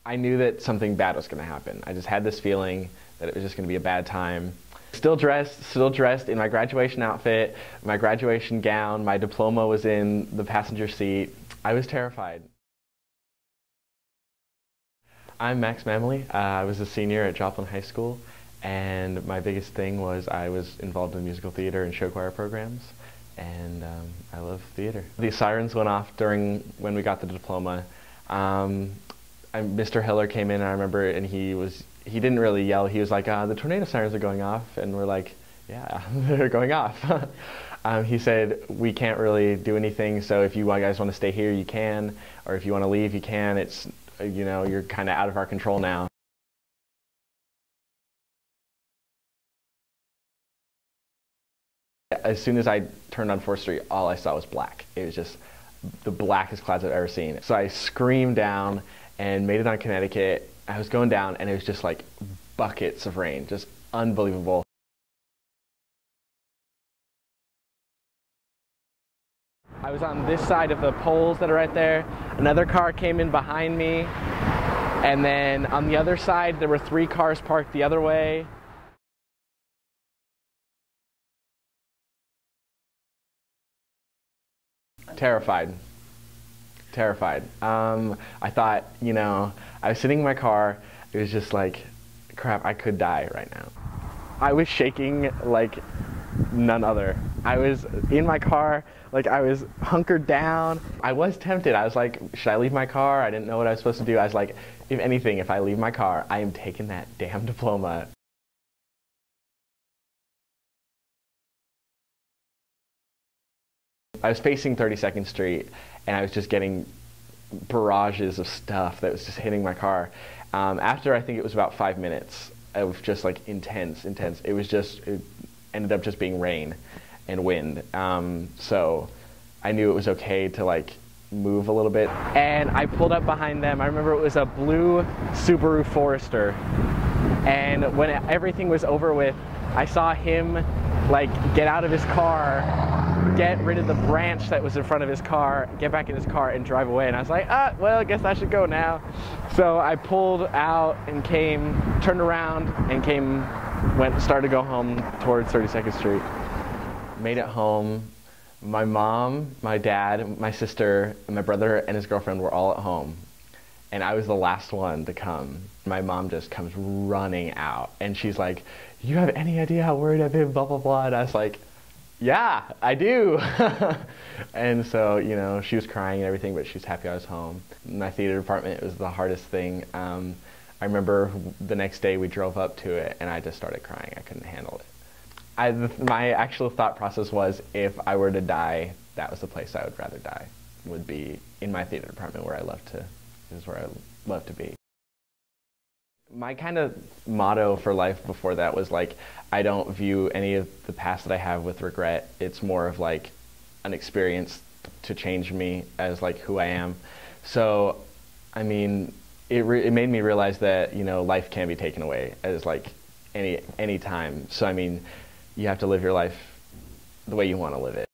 I knew that something bad was going to happen. I just had this feeling that it was just going to be a bad time. Still dressed in my graduation outfit, my graduation gown, my diploma was in the passenger seat. I was terrified. I'm Max Mammele. I was a senior at Joplin High School, and my biggest thing was I was involved in musical theater and show choir programs, and I love theater. The sirens went off when we got the diploma. Mr. Hiller came in, and I remember, and he didn't really yell. He was like, the tornado sirens are going off, and we're like, yeah, they're going off. He said, we can't really do anything, so if you guys want to stay here, you can, or if you want to leave, you can. It's, you're kind of out of our control now. As soon as I turned on 4th Street, all I saw was black. It was just the blackest clouds I've ever seen. So I screamed down and made it on Connecticut. I was going down, and it was just like buckets of rain, just unbelievable. I was on this side of the poles that are right there. Another car came in behind me, and then on the other side there were 3 cars parked the other way. Terrified. I thought, I was sitting in my car, it was just like, crap, I could die right now. I was shaking like none other. I was in my car, like I was hunkered down. I was tempted. I was like, should I leave my car? I didn't know what I was supposed to do. I was like, if anything, if I leave my car, I am taking that damn diploma. I was facing 32nd Street, and I was just getting barrages of stuff that was just hitting my car. After I think it was about 5 minutes of just like intense. It ended up just being rain and wind. So I knew it was okay to like move a little bit. And I pulled up behind them. I remember it was a blue Subaru Forester. And when everything was over with, I saw him like get out of his car, get rid of the branch that was in front of his car, get back in his car and drive away. And I was like, well, I guess I should go now. So I pulled out and turned around and started to go home towards 32nd Street. Made it home. My mom, my dad, my sister, and my brother and his girlfriend were all at home. And I was the last one to come. My mom just comes running out, and she's like, you have any idea how worried I've been, blah, blah, blah. And I was like, yeah, I do. And so, she was crying and everything, but she was happy I was home. My theater department was the hardest thing. I remember the next day we drove up to it, and I just started crying. I couldn't handle it. My actual thought process was, if I were to die, that was the place I would rather die, would be in my theater department, where I love to be. My kind of motto for life before that was like, I don't view any of the past that I have with regret. It's more of like an experience to change me as like who I am. So, I mean, it made me realize that, life can be taken away as like any time. So, I mean, you have to live your life the way you want to live it.